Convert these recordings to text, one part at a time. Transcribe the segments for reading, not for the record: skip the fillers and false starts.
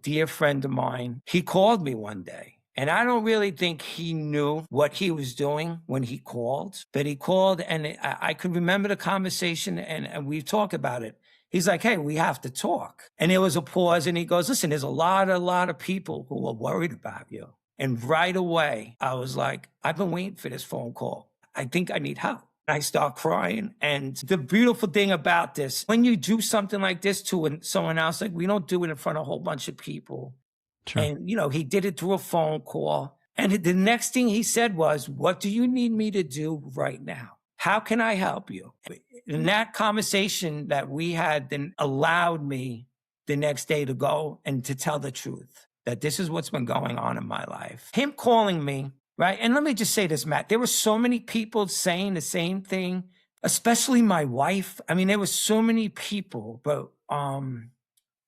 dear friend of mine, he called me one day. And I don't really think he knew what he was doing when he called, but he called and I could remember the conversation and we talked about it. He's like, hey, we have to talk. And there was a pause and he goes, listen, there's a lot of people who are worried about you. And right away, I was like, I've been waiting for this phone call. I think I need help. I start crying. And the beautiful thing about this, when you do something like this to someone else, like we don't do it in front of a whole bunch of people. Sure. And, he did it through a phone call. And the next thing he said was, what do you need me to do right now? How can I help you? And that conversation that we had then allowed me the next day to go and to tell the truth, that this is what's been going on in my life. Him calling me, right? And let me just say this, Matt, there were so many people saying the same thing, especially my wife. I mean, there were so many people, but,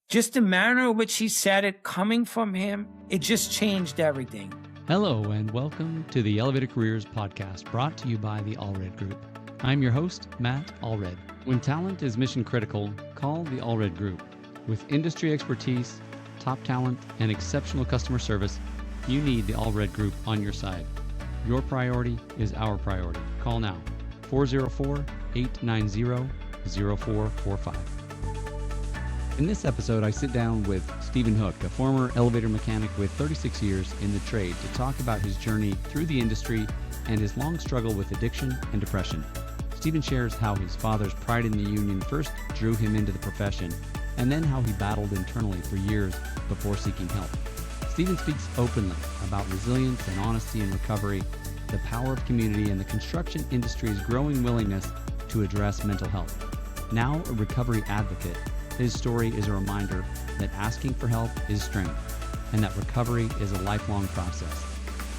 just the manner in which he said it coming from him, it just changed everything. Hello, and welcome to the Elevator Careers podcast, brought to you by the Allred Group. I'm your host, Matt Allred. When talent is mission critical, call the Allred Group. With industry expertise, top talent, and exceptional customer service, you need the Allred Group on your side. Your priority is our priority. Call now, 404-890-0445. In this episode, I sit down with Stephen Hook, a former elevator mechanic with 36 years in the trade, to talk about his journey through the industry and his long struggle with addiction and depression. Stephen shares how his father's pride in the union first drew him into the profession, and then how he battled internally for years before seeking help. Stephen speaks openly about resilience and honesty in recovery, the power of community, and the construction industry's growing willingness to address mental health. Now a recovery advocate, his story is a reminder that asking for help is strength and that recovery is a lifelong process.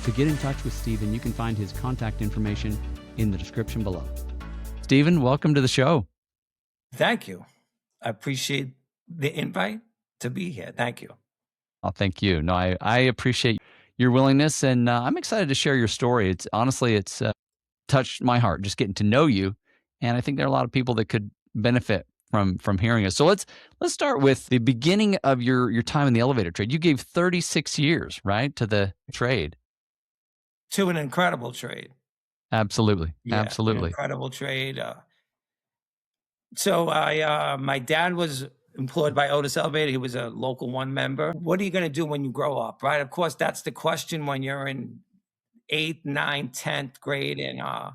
To get in touch with Stephen, you can find his contact information in the description below. Stephen, welcome to the show. Thank you. I appreciate the invite to be here. Thank you. Oh, thank you. No, I appreciate your willingness, and I'm excited to share your story. It's touched my heart just getting to know you, and I think there are a lot of people that could benefit from hearing us. So let's start with the beginning of your time in the elevator trade. You gave 36 years, right, to the trade. To an incredible trade. Absolutely. Yeah, Absolutely. An incredible trade. So my dad was employed by Otis Elevator. He was a local one member. What are you going to do when you grow up, right? Of course, that's the question when you're in 8th, 9th, 10th grade. And I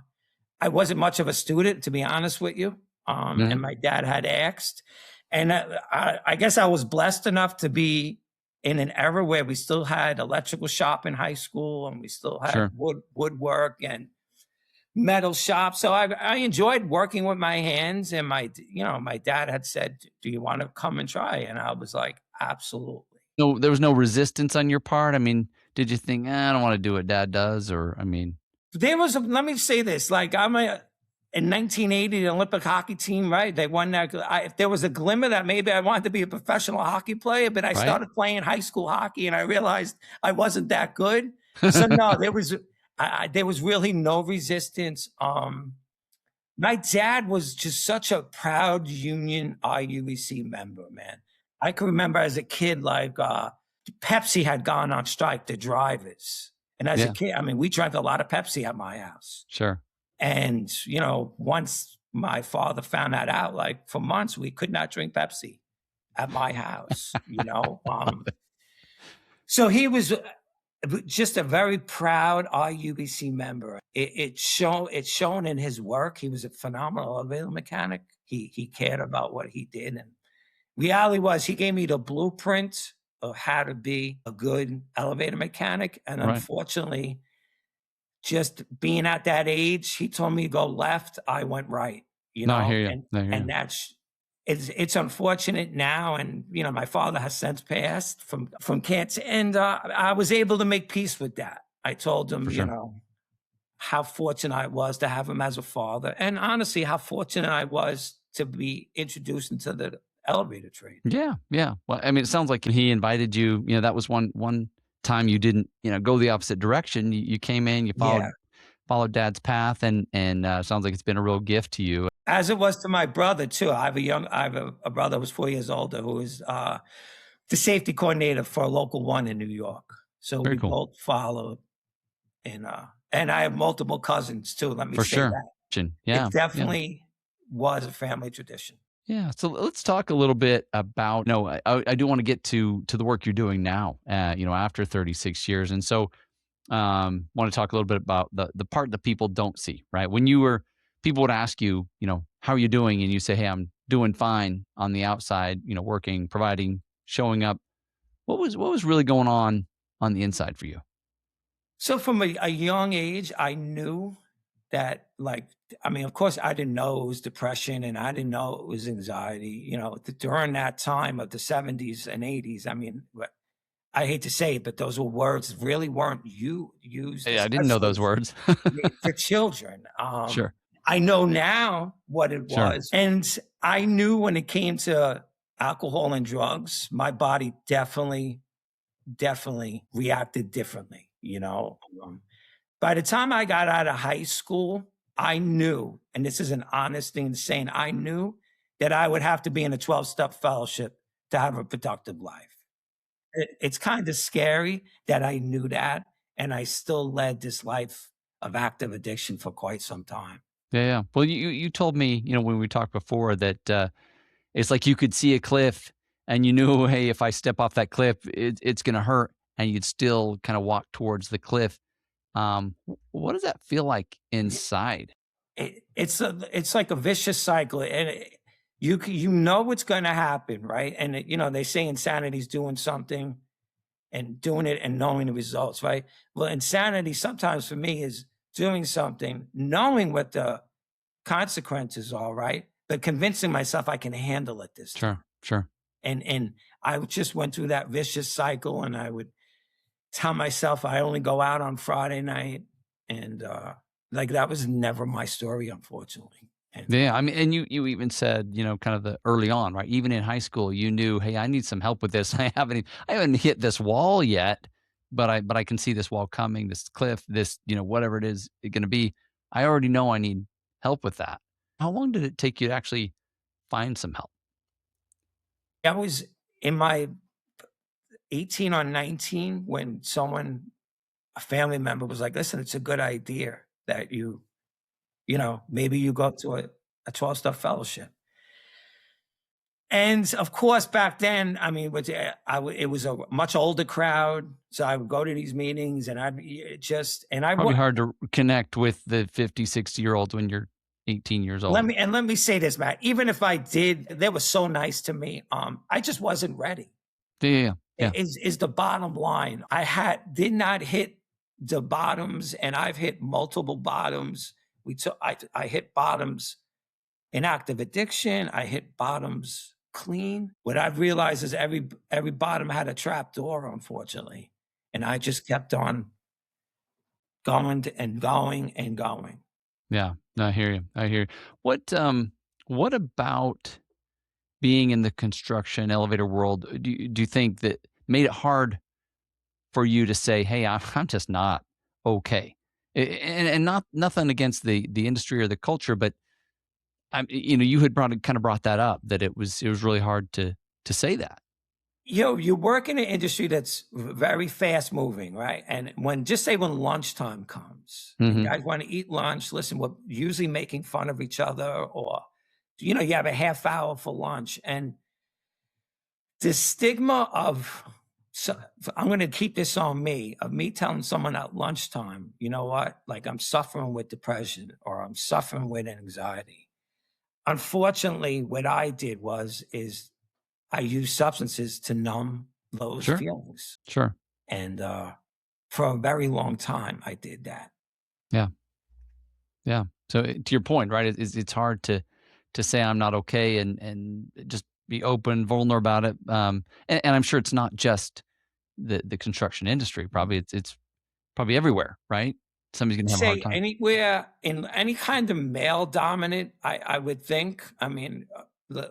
wasn't much of a student, to be honest with you. And my dad had asked. And I guess I was blessed enough to be in an era where we still had electrical shop in high school, and we still had woodwork and metal shop. So I enjoyed working with my hands. And my dad had said, do you want to come and try? And I was like, absolutely. No, there was no resistance on your part. I mean, did you think, I don't want to do what dad does? Or, I mean, let me say this, like in 1980, the Olympic hockey team, right? They won that. If there was a glimmer that maybe I wanted to be a professional hockey player, but I started playing high school hockey and I realized I wasn't that good. So no, there was really no resistance. My dad was just such a proud union RUEC member, man. I can remember as a kid, like Pepsi had gone on strike, the drivers. And as a kid, I mean, we drank a lot of Pepsi at my house. Sure. And, once my father found that out, like for months, we could not drink Pepsi at my house, So he was just a very proud RUBC member. It's shown in his work. He was a phenomenal elevator mechanic. He cared about what he did. And reality was he gave me the blueprint of how to be a good elevator mechanic. And unfortunately, just being at that age, he told me to go left. I went right, I hear you. And it's unfortunate now. And, my father has since passed from cancer. And I was able to make peace with that. I told him, how fortunate I was to have him as a father. And honestly, how fortunate I was to be introduced into the elevator trade. Yeah. Well, I mean, it sounds like he invited you, that was one time you didn't, go the opposite direction. You came in, you followed dad's path, and sounds like it's been a real gift to you. As it was to my brother too. I have a brother who's 4 years older who is the safety coordinator for a local one in New York. So Very we cool. both followed, and I have multiple cousins too. Let me For say sure. that Yeah. it Yeah. definitely was a family tradition. Yeah. So let's talk a little bit about. No, I do want to get to the work you're doing now. After 36 years, and so want to talk a little bit about the part that people don't see. Right when you were, people would ask you, how are you doing, and you say, hey, I'm doing fine on the outside. Working, providing, showing up. What was really going on the inside for you? So from a young age, I knew that, like, I mean, of course, I didn't know it was depression, and I didn't know it was anxiety. During that time of the 70s and 80s, I mean, I hate to say it, but those were words really weren't used, Hey, I didn't know especially those words. for children. Sure. I know now what it Sure. was, and I knew when it came to alcohol and drugs, my body definitely reacted differently. By the time I got out of high school, I knew, and this is an honest thing to say, and I knew that I would have to be in a 12-step fellowship to have a productive life. It's kind of scary that I knew that, and I still led this life of active addiction for quite some time. Yeah, yeah. Well, you told me, when we talked before that it's like you could see a cliff and you knew, hey, if I step off that cliff, it's going to hurt, and you'd still kind of walk towards the cliff. What does that feel like inside? It's like a vicious cycle, and you know what's going to happen, right? And they say insanity is doing something and doing it and knowing the results, right? Well, insanity sometimes for me is doing something, knowing what the consequences are, right? But convincing myself I can handle it this time. Sure, sure. And I just went through that vicious cycle, and I would tell myself I only go out on Friday night, and like that was never my story, unfortunately. And Yeah, I mean, and you even said, kind of the early on, right? Even in high school, you knew, hey, I need some help with this. I haven't hit this wall yet, but I can see this wall coming, this cliff, this, whatever it is going to be. I already know I need help with that. How long did it take you to actually find some help? I was in my 18 or 19 when a family member was like, listen, it's a good idea that maybe you go to a 12-step fellowship. And of course, back then, I mean, it was a much older crowd. So I would go to these meetings, and Probably hard to connect with the 50, 60-year-olds when you're 18 years old. let me say this, Matt, even if I did, they were so nice to me. I just wasn't ready. Yeah, yeah, yeah. Is the bottom line. Did not hit the bottoms, and I've hit multiple bottoms. I hit bottoms in active addiction. I hit bottoms clean. What I've realized is every bottom had a trap door, unfortunately, and I just kept on and going and going. Yeah, no, I hear you. I hear you. What about being in the construction elevator world? Do you think that made it hard for you to say, "Hey, I'm just not okay," and not nothing against the industry or the culture, but you had brought that up, that it was really hard to say that. You work in an industry that's very fast moving, right? And just say when lunchtime comes and Hmm. guys want to eat lunch, listen, we're usually making fun of each other, or, you have a half hour for lunch. And the stigma so I'm going to keep this on me, of me telling someone at lunchtime, you know what, like I'm suffering with depression or I'm suffering with anxiety. Unfortunately, what I did is I used substances to numb those Sure, feelings. sure. And for a very long time, I did that. Yeah, yeah. So to your point, right? It's hard to say I'm not okay, and just be open, vulnerable about it. And I'm sure it's not just the construction industry. Probably it's probably everywhere, right? Somebody's gonna have a hard Say time. anywhere in any kind of male dominant, I would think. I mean,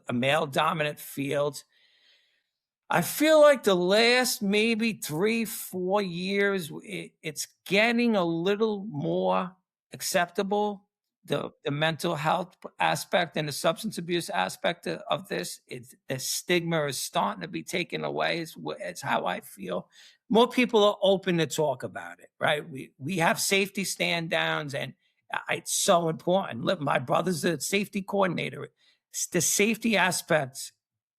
a male dominant field. I feel like the last maybe 3, 4 years, it's getting a little more acceptable the mental health aspect and the substance abuse aspect of this, it's the stigma is starting to be taken away. It's how I feel. More people are open to talk about it, right? We have safety stand downs, and it's so important. Look, my brother's a safety coordinator. The safety aspects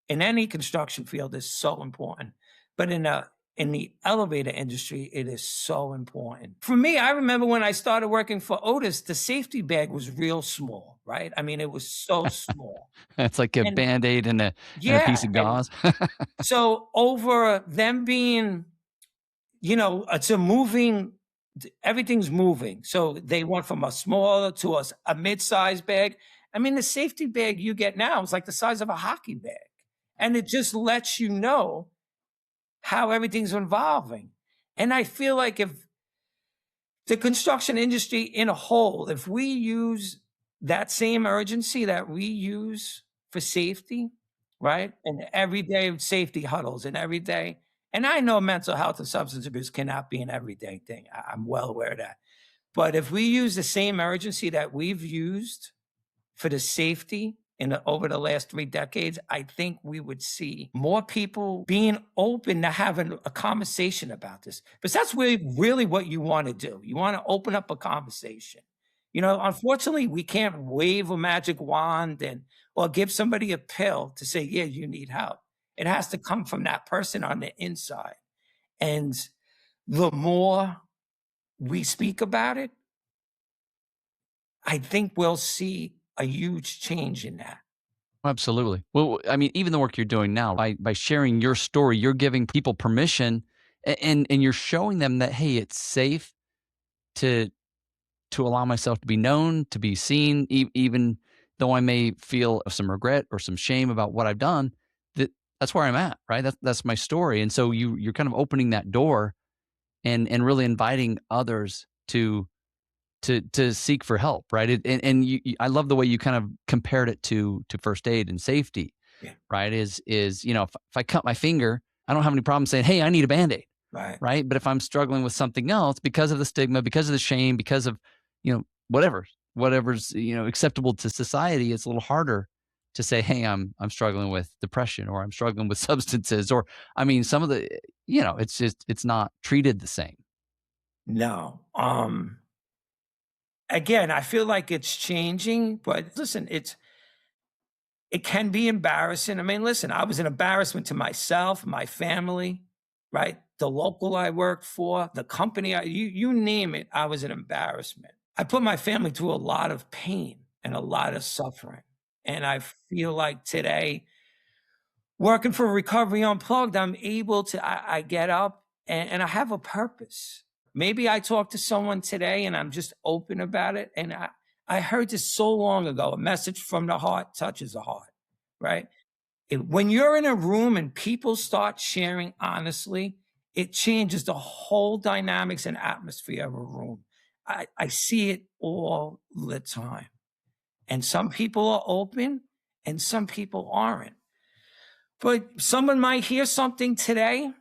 in any construction field is so important, but in the elevator industry, it is so important. For me, I remember when I started working for Otis, the safety bag was real small, right? I mean, it was so small. It's like a And Band-Aid and a yeah, piece of and gauze. so over them being, it's a moving, everything's moving. So they went from a smaller to a mid-sized bag. I mean, the safety bag you get now is like the size of a hockey bag. And it just lets you know how everything's evolving. And I feel like if the construction industry in a whole, if we use that same urgency that we use for safety, right? And everyday safety huddles and every day. And I know mental health and substance abuse cannot be an everyday thing. I'm well aware of that. But if we use the same urgency that we've used for the safety over the last 3 decades, I think we would see more people being open to having a conversation about this. Because that's really what you want to do. You want to open up a conversation. Unfortunately, we can't wave a magic wand or give somebody a pill to say, yeah, you need help. It has to come from that person on the inside. And the more we speak about it, I think we'll see a huge change in that. Absolutely. Well, I mean, even the work you're doing now, by sharing your story, you're giving people permission, and you're showing them that, hey, it's safe to allow myself to be known, to be seen, even though I may feel some regret or some shame about what I've done. That's where I'm at, right? That's my story. And so you're kind of opening that door and really inviting others to seek for help, right? And I love the way you kind of compared it to first aid and safety, Yeah. right? Is if I cut my finger, I don't have any problem saying, hey, I need a Band-Aid, Right. right? But if I'm struggling with something else because of the stigma, because of the shame, because of whatever's acceptable to society, it's a little harder to say, hey, I'm struggling with depression, or I'm struggling with substances, or I mean, some of the it's not treated the same. No. Again, I feel like it's changing, but listen, it can be embarrassing. I mean, listen, I was an embarrassment to myself, my family, right? The local I worked for, the company, you name it, I was an embarrassment. I put my family through a lot of pain and a lot of suffering. And I feel like today, working for Recovery Unplugged, I'm able to, I get up and I have a purpose. Maybe I talk to someone today and I'm just open about it. And I heard this so long ago, a message from the heart touches the heart, right? When you're in a room and people start sharing honestly, it changes the whole dynamics and atmosphere of a room. I see it all the time. And some people are open and some people aren't. But someone might hear something today,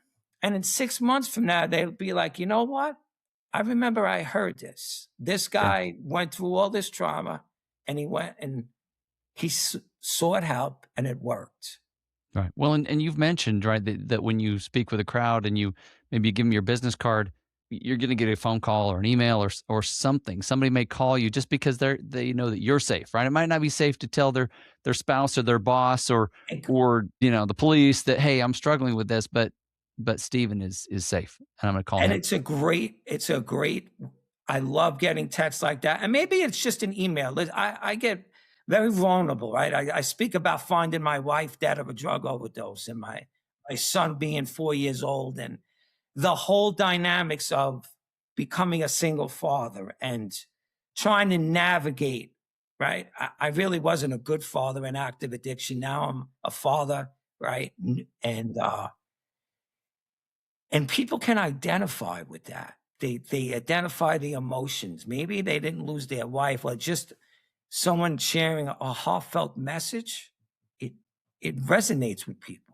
and in 6 months from now, they'll be like, you know what? I remember I heard this. This Sure. guy went through all this trauma, and he went and he sought help, and it worked. Right. Well, and you've mentioned, right, that when you speak with a crowd and you maybe give them your business card, you're going to get a phone call or an email or something. Somebody may call you just because they know that you're safe, right? It might not be safe to tell their spouse or their boss or And the police that, hey, I'm struggling with this, but Steven is safe, and I'm going to call and him. it's a great, I love getting texts like that. And maybe it's just an email. I get very vulnerable, right? I speak about finding my wife dead of a drug overdose and my son being 4 years old, and the whole dynamics of becoming a single father and trying to navigate, right? I really wasn't a good father in active addiction. Now I'm a father, right? And people can identify with that. They identify the emotions. Maybe they didn't lose their wife, or just someone sharing a heartfelt message. It resonates with people.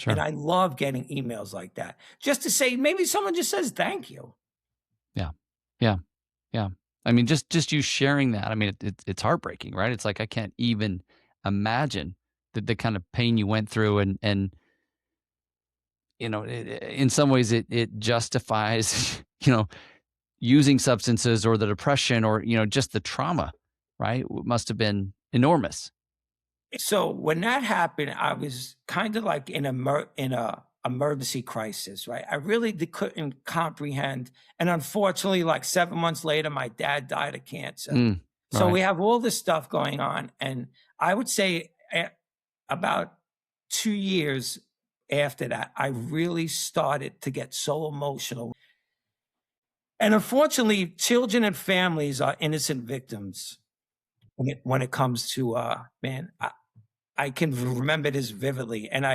And Sure. I love getting emails like that. Just to say, maybe someone just says thank you. Yeah. Yeah. Yeah. I mean, just you sharing that. I mean, it's heartbreaking, right? It's like I can't even imagine the kind of pain you went through, and in some ways it justifies using substances or the depression or just the trauma, right? Must have been enormous. So when that happened, I was kind of like in a emergency crisis, right? I really couldn't comprehend, and unfortunately, like 7 months later, my dad died of cancer. So Right. we have all this stuff going on, and I would say about 2 years after that, I really started to get so emotional. And unfortunately, children and families are innocent victims when it comes to man. I can remember this vividly, and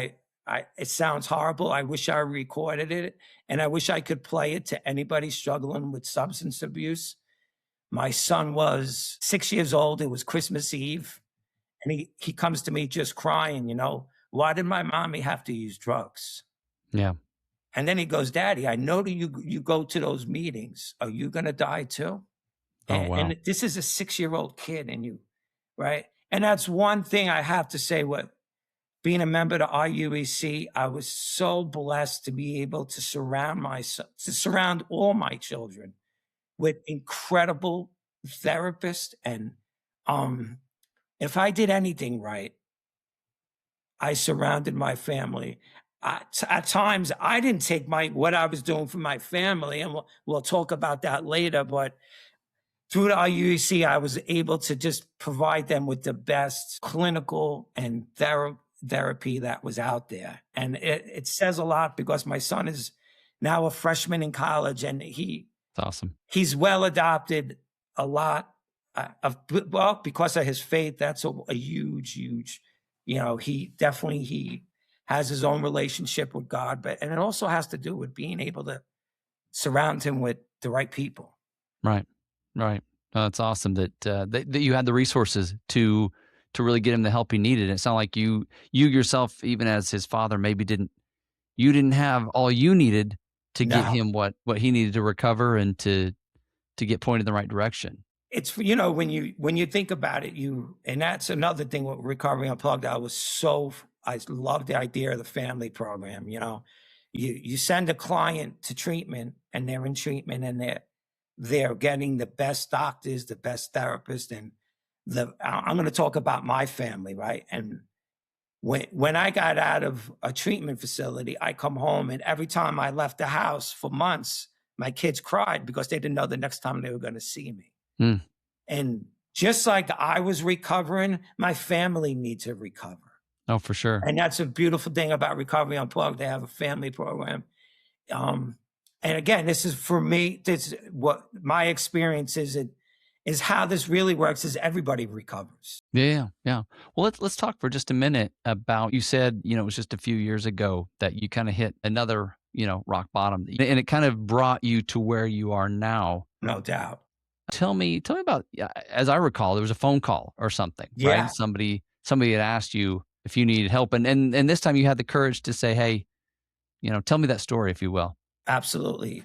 it sounds horrible. I wish I recorded it, and I wish I could play it to anybody struggling with substance abuse. My son was 6 years old. It was Christmas Eve, and he comes to me just crying. Why did my mommy have to use drugs? Yeah. And then he goes, Daddy, I know that you go to those meetings. Are you gonna die too? Oh, And wow. this is a 6-year-old kid, right? And that's one thing I have to say. What Being a member of RUEC, I was so blessed to be able to surround all my children with incredible therapists. And um, if I did anything right, I surrounded my family. At times, I didn't take what I was doing for my family, and we'll talk about that later. But through the IUEC, I was able to just provide them with the best clinical and therapy that was out there. And it says a lot because my son is now a freshman in college, and It's awesome. he's well adopted a lot well, because of his faith. That's a huge, huge, he has his own relationship with God, and it also has to do with being able to surround him with the right people. Right. Right. No, it's awesome that you had the resources to really get him the help he needed. It's not like you yourself, even as his father, maybe didn't have all you needed to get No. him what he needed to recover and to get pointed in the right direction. It's when you think about it, and that's another thing with Recovery Unplugged. I love the idea of the family program. You send a client to treatment, and they're in treatment, and they're getting the best doctors, the best therapists, and I'm going to talk about my family, right? And when I got out of a treatment facility, I come home, and every time I left the house for months, my kids cried because they didn't know the next time they were going to see me. Mm. And just like I was recovering, my family needs to recover. Oh, for sure. And that's a beautiful thing about Recovery Unplugged. They have a family program. Um, and again, this is for me, this what my experience is how this really works is everybody recovers. Yeah, yeah. Well, let's talk for just a minute about, you said, it was just a few years ago that you kind of hit another, rock bottom, and it kind of brought you to where you are now. No doubt. Tell me about, yeah, as I recall, there was a phone call or something, right? Yeah, Somebody had asked you if you needed help, and this time you had the courage to say, hey, tell me that story, if you will. absolutely.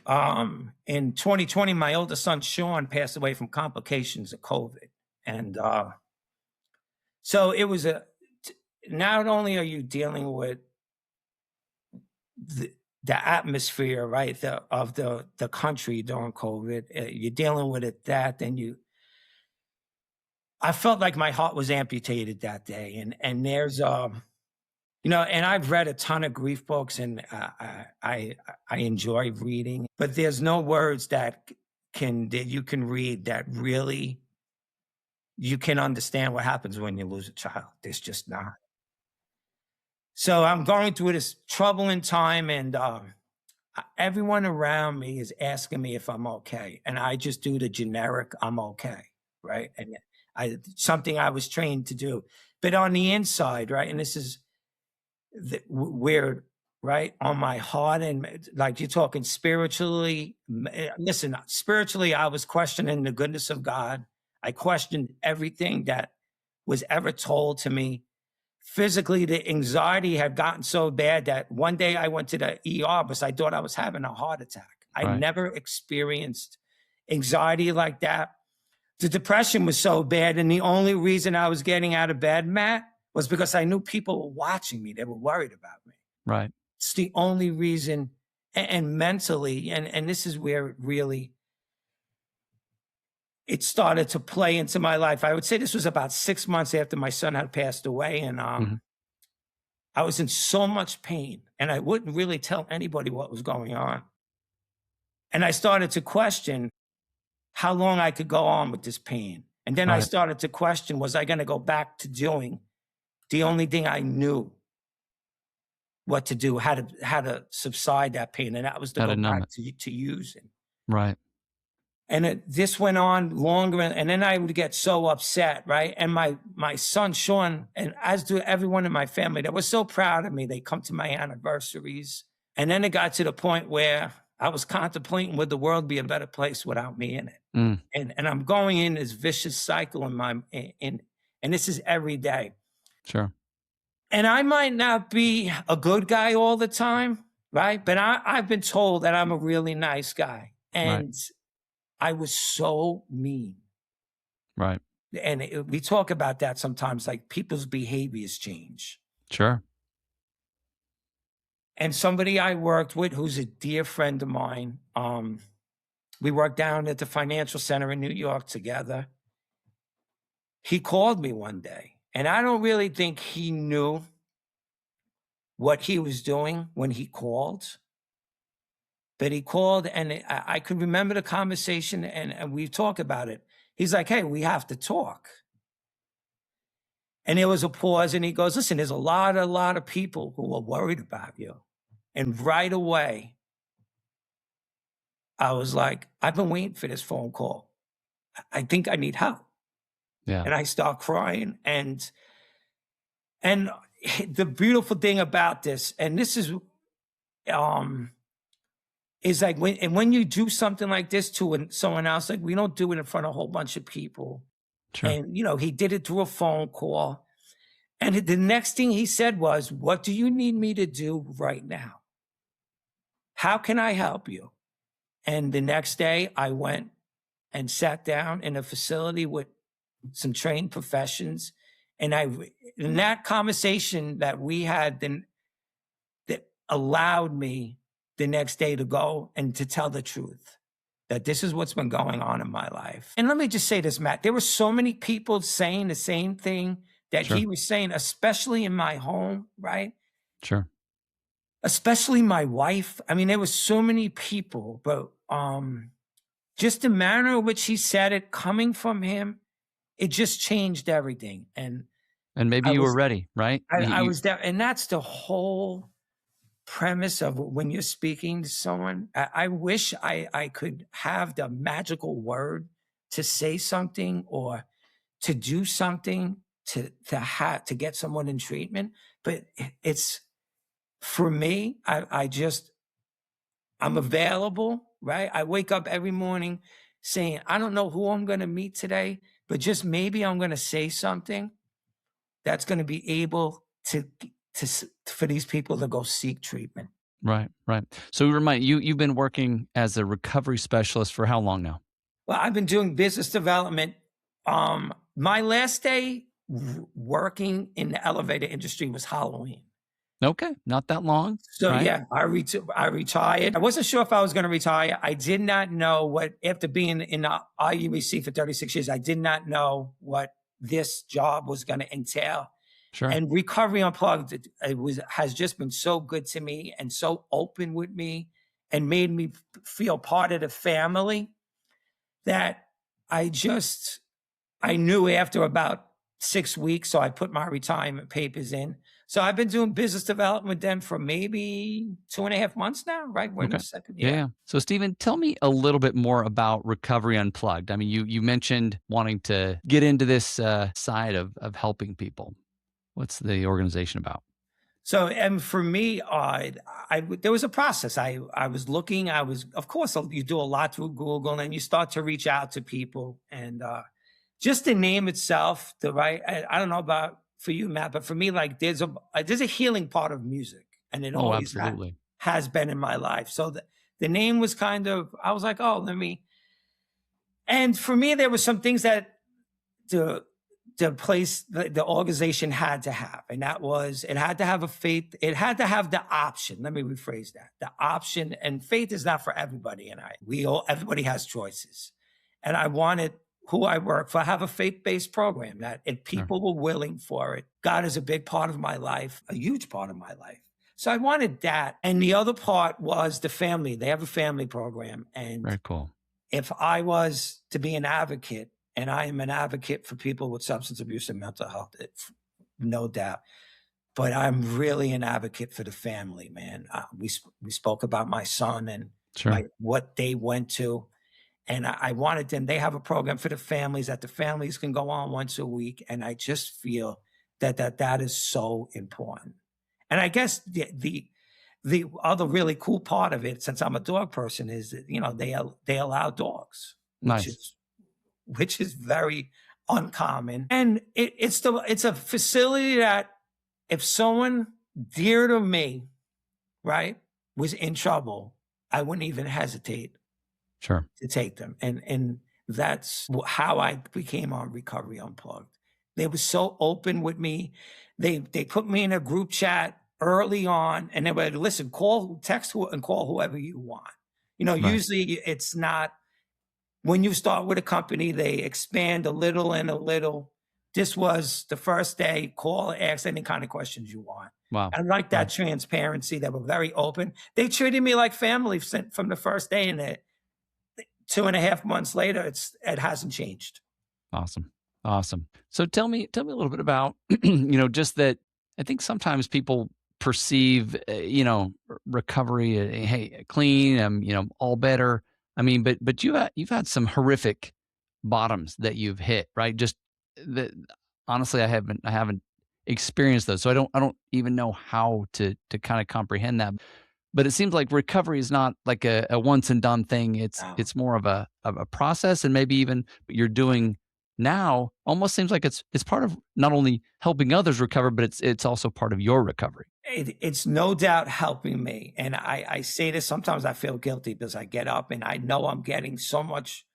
In 2020, my oldest son, Sean, passed away from complications of COVID. And so it was not only are you dealing with the atmosphere, right, of the country during COVID, you're dealing with it, I felt like my heart was amputated that day. And there's, and I've read a ton of grief books, and I enjoy reading, but there's no words that you can read that really you can understand what happens when you lose a child. There's just not. So I'm going through this troubling time, and everyone around me is asking me if I'm okay, and I just do the generic "I'm okay," right? And something I was trained to do, but on the inside, right? And this is weird, right? On my heart, and like you're talking spiritually. Listen, spiritually, I was questioning the goodness of God. I questioned everything that was ever told to me. Physically, the anxiety had gotten so bad that one day I went to the ER because I thought I was having a heart attack. I Right. never experienced anxiety like that. The depression was so bad. And the only reason I was getting out of bed, Matt, was because I knew people were watching me. They were worried about me. Right. It's the only reason. And mentally, and this is where it started to play into my life. I would say this was about 6 months after my son had passed away. And I was in so much pain, and I wouldn't really tell anybody what was going on. And I started to question how long I could go on with this pain. And then I Right. started to question, was I going to go back to doing the only thing I knew what to do, how to subside that pain. And that was to How go to numb back it. to using. Right. And this went on longer, and then I would get so upset, right? And my son, Sean, and as do everyone in my family, they were so proud of me. They come to my anniversaries. And then it got to the point where I was contemplating, would the world be a better place without me in it? Mm. And I'm going in this vicious cycle and this is every day. Sure. And I might not be a good guy all the time, right? But I've been told that I'm a really nice guy. And I was so mean. Right. And we talk about that sometimes, like people's behaviors change. Sure. And somebody I worked with, who's a dear friend of mine, we worked down at the financial center in New York together. He called me one day, and I don't really think he knew what he was doing when he called. But he called, and I could remember the conversation, and we talk about it. He's like, hey, we have to talk. And there was a pause, and he goes, listen, there's a lot of people who are worried about you. And right away, I was like, I've been waiting for this phone call. I think I need help. Yeah. And I start crying. And the beautiful thing about this, and this is like when you do something like this to someone else, like we don't do it in front of a whole bunch of people. Sure. And, he did it through a phone call. And the next thing he said was, what do you need me to do right now? How can I help you? And the next day I went and sat down in a facility with some trained professions. And in that conversation that we had, then that allowed me the next day to go and to tell the truth, that this is what's been going on in my life. And let me just say this, Matt, there were so many people saying the same thing that Sure. he was saying, especially in my home, right? Sure. Especially my wife. I mean, there were so many people, but just the manner in which he said it coming from him, it just changed everything. And maybe you were ready, right? I was there. And that's the whole premise of when you're speaking to someone. I wish I could have the magical word to say something or to do something to get someone in treatment. But it's, for me, I'm available, right? I wake up every morning saying, I don't know who I'm going to meet today, but just maybe I'm going to say something that's going to be able to for these people to go seek treatment. Right. So remind you've been working as a recovery specialist for how long now? Well, I've been doing business development. My last day working in the elevator industry was Halloween. Okay, not that long. So right? yeah, I retired. I wasn't sure if I was going to retire. I did not know what, after being in the IUEC for 36 years, I did not know what this job was going to entail. Sure. And Recovery Unplugged, has just been so good to me and so open with me and made me feel part of the family that I knew after about 6 weeks. So I put my retirement papers in. So I've been doing business development with them for maybe 2.5 months now, right? We're in the second year. Yeah. So Stephen, tell me a little bit more about Recovery Unplugged. I mean, you mentioned wanting to get into this side of helping people. What's the organization about? So, and for me, there was a process. I was looking, of course, you do a lot through Google and you start to reach out to people, and just the name itself, I don't know about for you, Matt, but for me, like there's a healing part of music, and it always has been in my life. So the name was kind of, I was like, oh, And for me, there were some things that the the organization had to have, and that was it had to have a faith. It had to have the option. Let me rephrase that: the option. And faith is not for everybody. And everybody has choices. And I wanted who I work for have a faith-based program that if Sure. people were willing for it, God is a big part of my life, a huge part of my life. So I wanted that. And the other part was the family. They have a family program. And Very cool. if I was to be an advocate, and I am an advocate for people with substance abuse and mental health, no doubt. But I'm really an advocate for the family, man. We spoke about my son and Sure. what they went to. And I wanted them, they have a program for the families that the families can go on once a week. And I just feel that is so important. And I guess the other really cool part of it, since I'm a dog person, is that, they allow dogs, Nice. which is very uncommon. And it's a facility that if someone dear to me, right, was in trouble, I wouldn't even hesitate Sure. to take them. And that's how I became on Recovery Unplugged. They were so open with me. They put me in a group chat early on, and they were like, listen, text and call whoever you want. Right. Usually it's not. When you start with a company, they expand a little and a little. This was the first day, call, ask any kind of questions you want. Wow. I like that transparency. They were very open. They treated me like family from the first day, and 2.5 months later, it hasn't changed. Awesome. Awesome. So tell me a little bit about, just that I think sometimes people perceive, recovery, hey, clean, all better. I mean, but you've had some horrific bottoms that you've hit, right? Just that honestly, I haven't experienced those. So I don't even know how to kind of comprehend that. But it seems like recovery is not like a once and done thing. It's more of a process, and maybe even what you're doing now almost seems like it's part of not only helping others recover, but it's also part of your recovery. It's no doubt helping me. And I say this, sometimes I feel guilty because I get up and I know I'm getting so much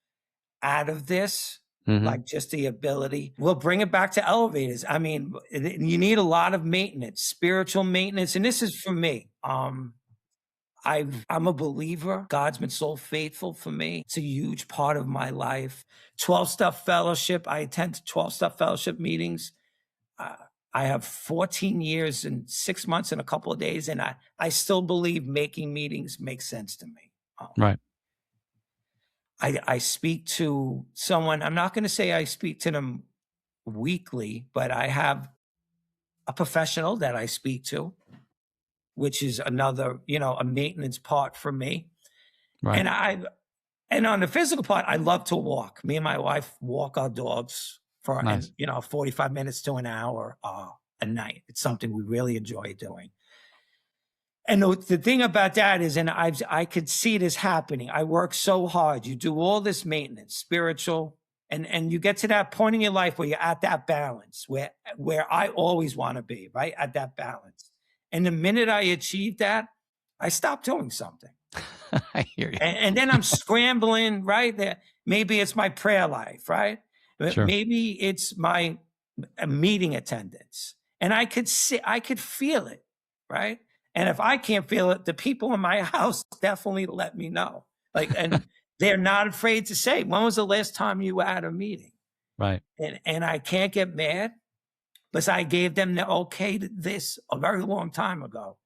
out of this, Mhm. like just the ability. We'll bring it back to elevators. I mean, you need a lot of maintenance, spiritual maintenance. And this is for me. I'm a believer. God's been so faithful for me. It's a huge part of my life. 12-step fellowship. I attend 12-step fellowship meetings. I have 14 years and 6 months and a couple of days, and I still believe making meetings makes sense to me. Right. I speak to someone. I'm not going to say I speak to them weekly, but I have a professional that I speak to, which is another, a maintenance part for me. Right. And on the physical part, I love to walk. Me and my wife walk our dogs for, Nice. 45 minutes to an hour a night. It's something we really enjoy doing. And the thing about that is, and I could see this happening. I work so hard. You do all this maintenance, spiritual, and you get to that point in your life where you're at that balance, where I always want to be, right? At that balance. And the minute I achieve that, I stop doing something. I hear you. And then I'm scrambling, right? Maybe it's my prayer life, right? Sure. Maybe it's my meeting attendance. And I could feel it, right? And if I can't feel it, the people in my house definitely let me know. And they're not afraid to say, when was the last time you were at a meeting? Right. And I can't get mad because I gave them the okay to this a very long time ago.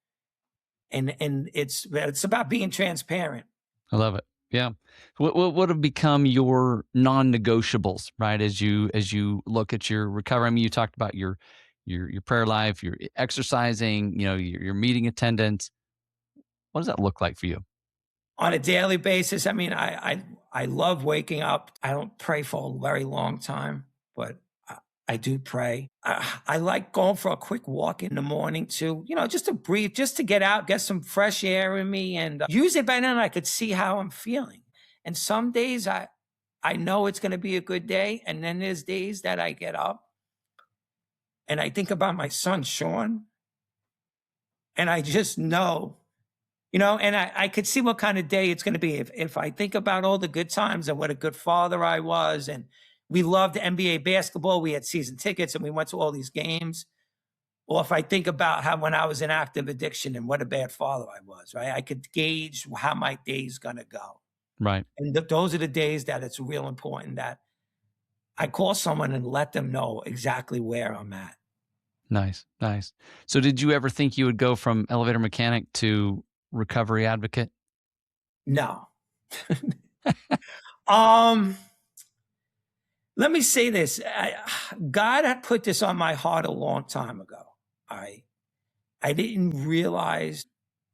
And it's about being transparent. I love it. Yeah. What have become your non-negotiables, right? As you look at your recovery, I mean, you talked about your prayer life, your exercising, your meeting attendance. What does that look like for you? On a daily basis, I mean, I love waking up. I don't pray for a very long time, but I do pray. I like going for a quick walk in the morning too, just to breathe, just to get out, get some fresh air in me. And usually by then I could see how I'm feeling. And some days I know it's going to be a good day. And then there's days that I get up and I think about my son, Sean. And I just know, And I could see what kind of day it's going to be. If I think about all the good times and what a good father I was, and we loved NBA basketball, we had season tickets and we went to all these games. Or if I think about how when I was in active addiction and what a bad father I was, right? I could gauge how my day's going to go. Right. And those are the days that it's real important that I call someone and let them know exactly where I'm at. Nice. Nice. So did you ever think you would go from elevator mechanic to recovery advocate? No. um, Let me say this. God had put this on my heart a long time ago. I didn't realize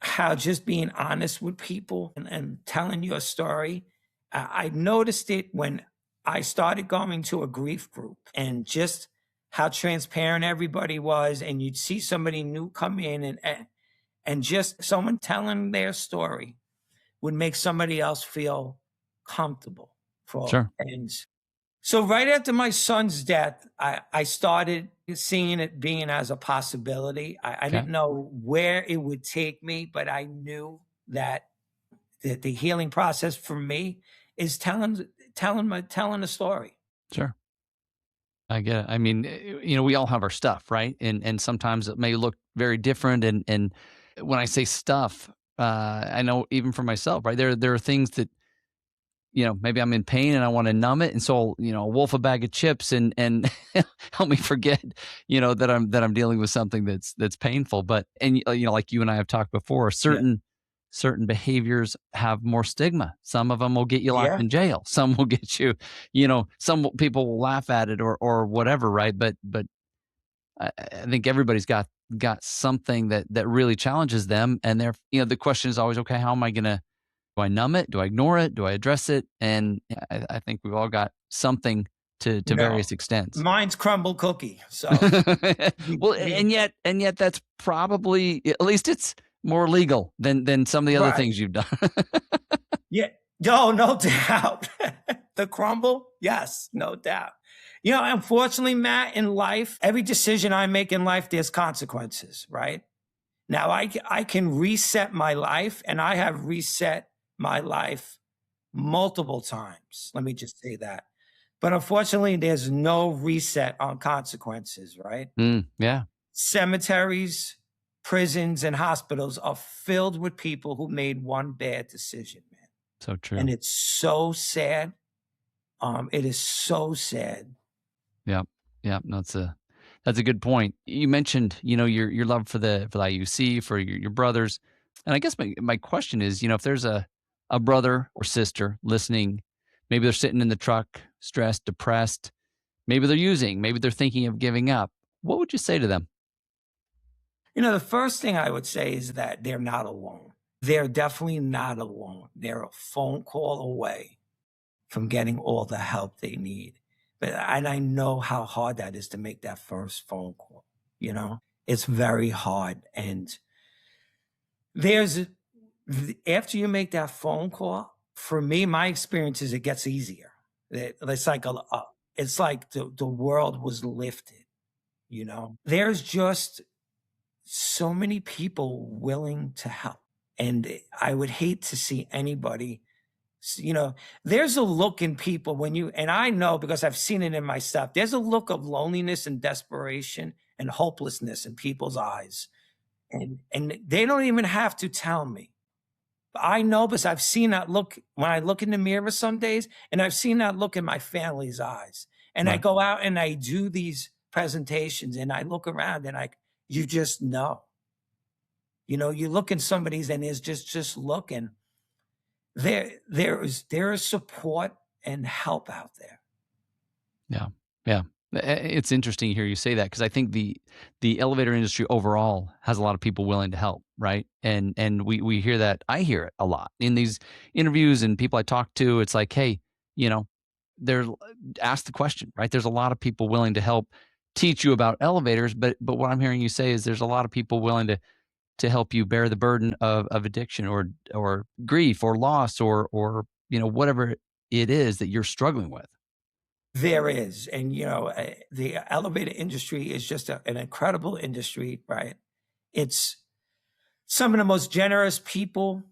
how just being honest with people and telling your story. I noticed it when I started going to a grief group and just how transparent everybody was. And you'd see somebody new come in and just someone telling their story would make somebody else feel comfortable for Sure. things. So right after my son's death, I started seeing it being as a possibility. I Okay. didn't know where it would take me, but I knew that the healing process for me is telling a story. Sure. I get it. I mean, we all have our stuff, right? And sometimes it may look very different. And when I say stuff, I know even for myself, right? There are things that maybe I'm in pain and I want to numb it, and so wolf a bag of chips and help me forget, that I'm dealing with something that's painful. But like you and I have talked before, Yeah. certain behaviors have more stigma. Some of them will get you locked Yeah. in jail. Some will get you, some people will laugh at it or whatever, right? But I think everybody's got something that really challenges them, and they're the question is always, okay, how am I gonna do I numb it? Do I ignore it? Do I address it? And yeah, I think we've all got something to No, various extents. mine's crumble cookie. So Well, we and yet that's probably, at least it's more legal than some of the other right. things you've done. Yeah. No doubt. The crumble? Yes, no doubt. Unfortunately, Matt, in life, every decision I make in life, there's consequences, right? Now, I can reset my life, and I have reset my life multiple times. Let me just say that. But unfortunately, there's no reset on consequences, right? Yeah, Cemeteries, prisons, and hospitals are filled with people who made one bad decision, man. so And true. it's so sad. It is so sad. Yeah, yeah. No, that's a good point. You mentioned, your love for the IUC, for your brothers, and I guess my question is, if there's a brother or sister listening, maybe they're sitting in the truck, stressed, depressed, maybe they're using, maybe they're thinking of giving up. What would you say to them? The first thing I would say is that they're not alone. They're definitely not alone. They're a phone call away from getting all the help they need. And I know how hard that is to make that first phone call. It's very hard. And there's after you make that phone call, for me, my experience is it gets easier. It's like it's like the world was lifted. There's just so many people willing to help. And I would hate to see anybody, there's a look in people and I know because I've seen it in my stuff, there's a look of loneliness and desperation and hopelessness in people's eyes. And they don't even have to tell me. I know because I've seen that look when I look in the mirror some days, and I've seen that look in my family's eyes. And I Right. go out and I do these presentations and I look around and you just know. You look in somebody's and there's just looking. There is support and help out there. Yeah. Yeah. It's interesting to hear you say that, because I think the elevator industry overall has a lot of people willing to help, right? And we hear that. I hear it a lot in these interviews and people I talk to. It's like, hey, you know, there's ask the question, right? There's a lot of people willing to help teach you about elevators, but what I'm hearing you say is there's a lot of people willing to help you bear the burden of addiction or grief or loss or whatever it is that you're struggling with. There is. And, the elevator industry is just an incredible industry, right? It's some of the most generous people,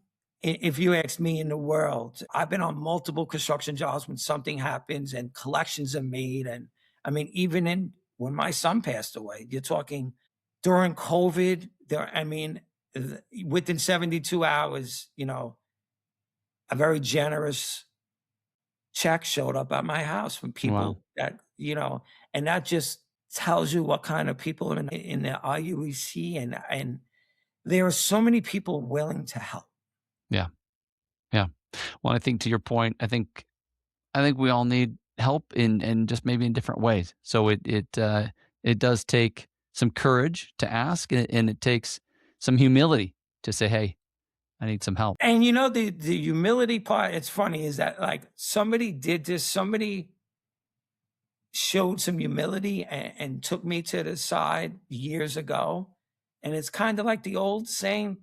if you ask me, in the world. I've been on multiple construction jobs when something happens and collections are made. And I mean, even when my son passed away, you're talking during COVID, within 72 hours, a very generous check showed up at my house from Wow. people and that just tells you what kind of people are in the IUEC. And there are so many people willing to help. Yeah. Yeah. Well, I think to your point, I think we all need help in just maybe in different ways. So it does take some courage to ask, and it takes some humility to say, "Hey, I need some help." And the humility part, it's funny, is that like somebody did this, somebody showed some humility and took me to the side years ago. And it's kind of like the old saying,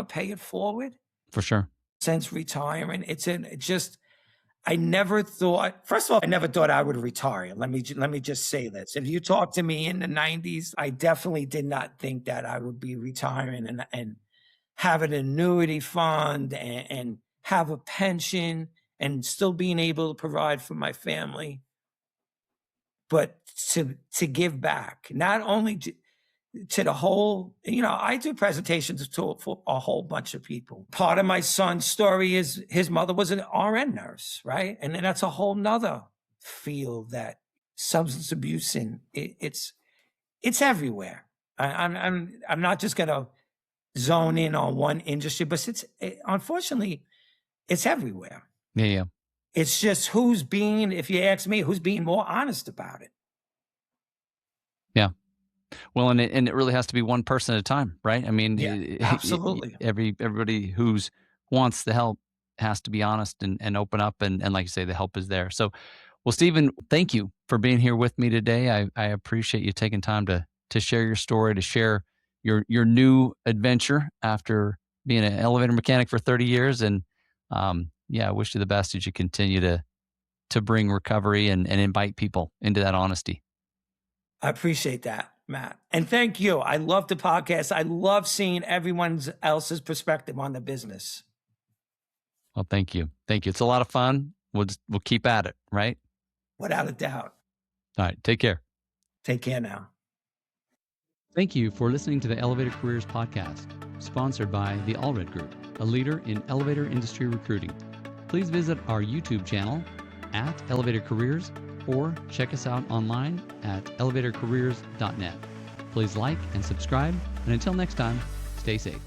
pay it forward. For sure. Since retirement, I never thought, first of all, I never thought I would retire. Let me just say this. If you talked to me in the 90s, I definitely did not think that I would be retiring and have an annuity fund and have a pension and still being able to provide for my family, but to give back, not only to the whole, I do presentations for a whole bunch of people. Part of my son's story is his mother was an RN nurse, right? And then that's a whole nother field, that substance abuse, and it's everywhere. I'm not just gonna zone in on one industry, but unfortunately, it's everywhere. Yeah. Yeah. It's just if you ask me, who's being more honest about it. Yeah. Well, and it really has to be one person at a time, right? I mean, Yeah, absolutely. everybody who's wants the help has to be honest and open up, and like you say, the help is there. So, well, Stephen, thank you for being here with me today. I appreciate you taking time to share your story, to share your new adventure after being an elevator mechanic for 30 years. And yeah, I wish you the best as you continue to bring recovery and invite people into that honesty. I appreciate that, Matt. And thank you. I love the podcast. I love seeing everyone else's perspective on the business. Well, thank you. Thank you. It's a lot of fun. We'll keep at it, right? Without a doubt. All right. Take care. Take care now. Thank you for listening to the Elevator Careers Podcast, sponsored by the Allred Group, a leader in elevator industry recruiting. Please visit our YouTube channel at Elevator Careers, or check us out online at elevatorcareers.net. Please like and subscribe, and until next time, stay safe.